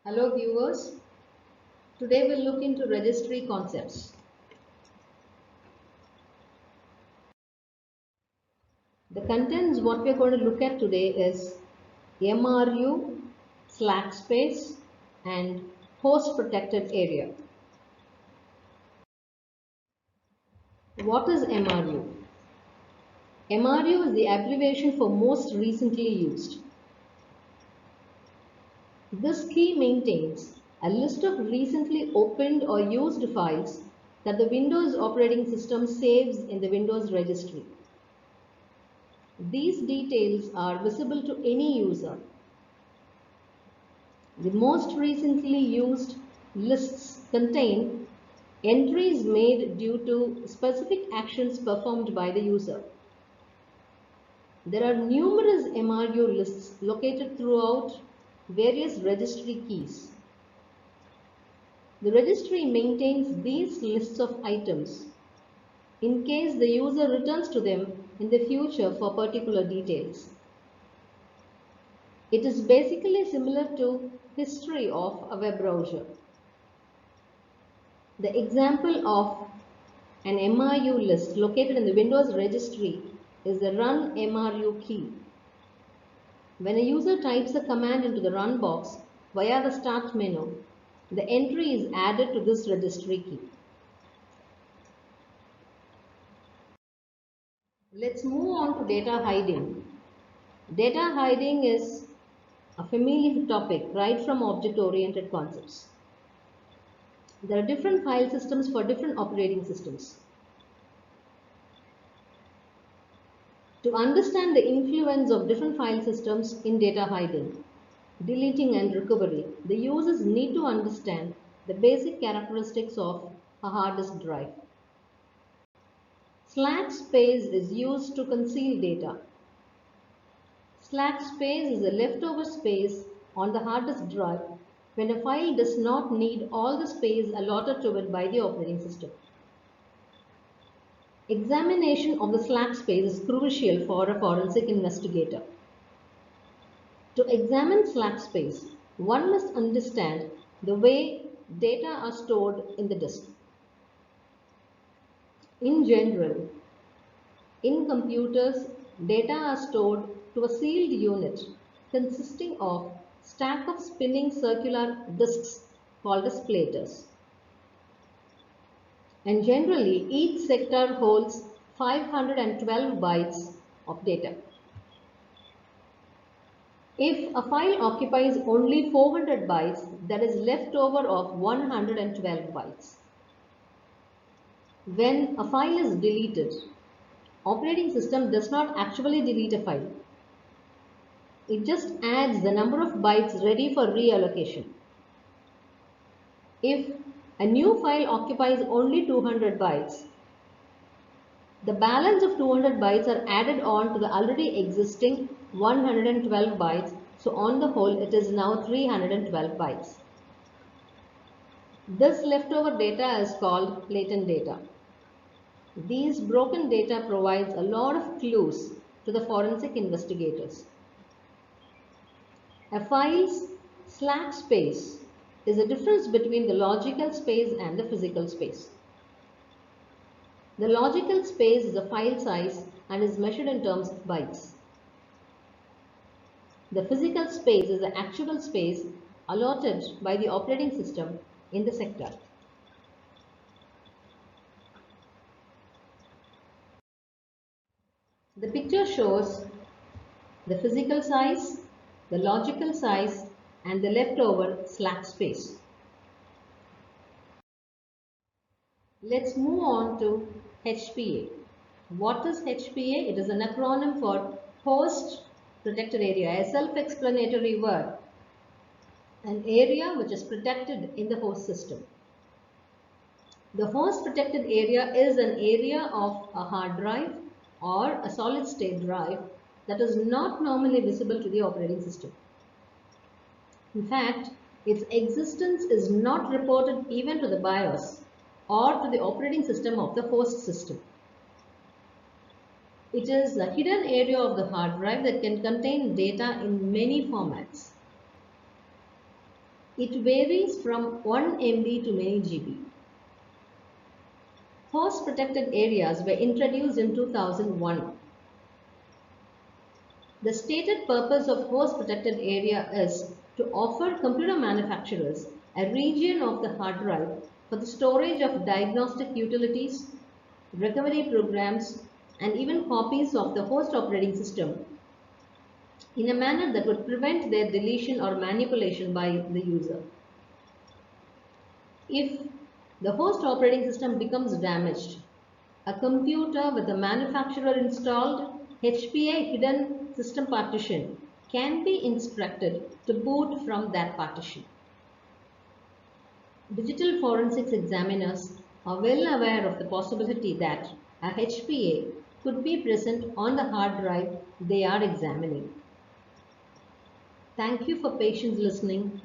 Hello viewers, today we'll look into registry concepts. The contents what we're going to look at today is MRU, slack space and host protected area. What is MRU? MRU is the abbreviation for most recently used. This key maintains a list of recently opened or used files that the Windows operating system saves in the Windows registry. These details are visible to any user. The most recently used lists contain entries made due to specific actions performed by the user. There are numerous MRU lists located throughout various registry keys. The registry maintains these lists of items in case the user returns to them in the future for particular details. It is basically similar to history of a web browser. The example of an MRU list located in the Windows registry is the run MRU key. When a user types a command into the run box via the start menu, the entry is added to this registry key. Let's move on to data hiding. Data hiding is a familiar topic right from object-oriented concepts. There are different file systems for different operating systems. To understand the influence of different file systems in data hiding, deleting and recovery, the users need to understand the basic characteristics of a hard disk drive. Slack space is used to conceal data. Slack space is a leftover space on the hard disk drive when a file does not need all the space allotted to it by the operating system. Examination of the slack space is crucial for a forensic investigator. To examine slack space, one must understand the way data are stored in the disk. In general, in computers, data are stored to a sealed unit consisting of stack of spinning circular disks called as platers. And generally, each sector holds 512 bytes of data. If a file occupies only 400 bytes, there is leftover of 112 bytes. When a file is deleted, operating system does not actually delete a file. It just adds the number of bytes ready for reallocation. If a new file occupies only 200 bytes, the balance of 200 bytes are added on to the already existing 112 bytes. So on the whole, it is now 312 bytes. This leftover data is called latent data. These broken data provides a lot of clues to the forensic investigators. A file's slack space is the difference between the logical space and the physical space. The logical space is the file size and is measured in terms of bytes. The physical space is the actual space allotted by the operating system in the sector. The picture shows the physical size, the logical size and the leftover slack space. Let's move on to HPA. What is HPA? It is an acronym for Host Protected Area, a self-explanatory word. An area which is protected in the host system. The host protected area is an area of a hard drive or a solid state drive that is not normally visible to the operating system. In fact, its existence is not reported even to the BIOS or to the operating system of the host system. It is a hidden area of the hard drive that can contain data in many formats. It varies from 1 MB to many GB. Host protected areas were introduced in 2001. The stated purpose of host protected area is to offer computer manufacturers a region of the hard drive for the storage of diagnostic utilities, recovery programs, and even copies of the host operating system in a manner that would prevent their deletion or manipulation by the user. If the host operating system becomes damaged, a computer with a manufacturer installed HPA hidden system partition can be instructed to boot from that partition. Digital forensics examiners are well aware of the possibility that a HPA could be present on the hard drive they are examining. Thank you for patiently listening.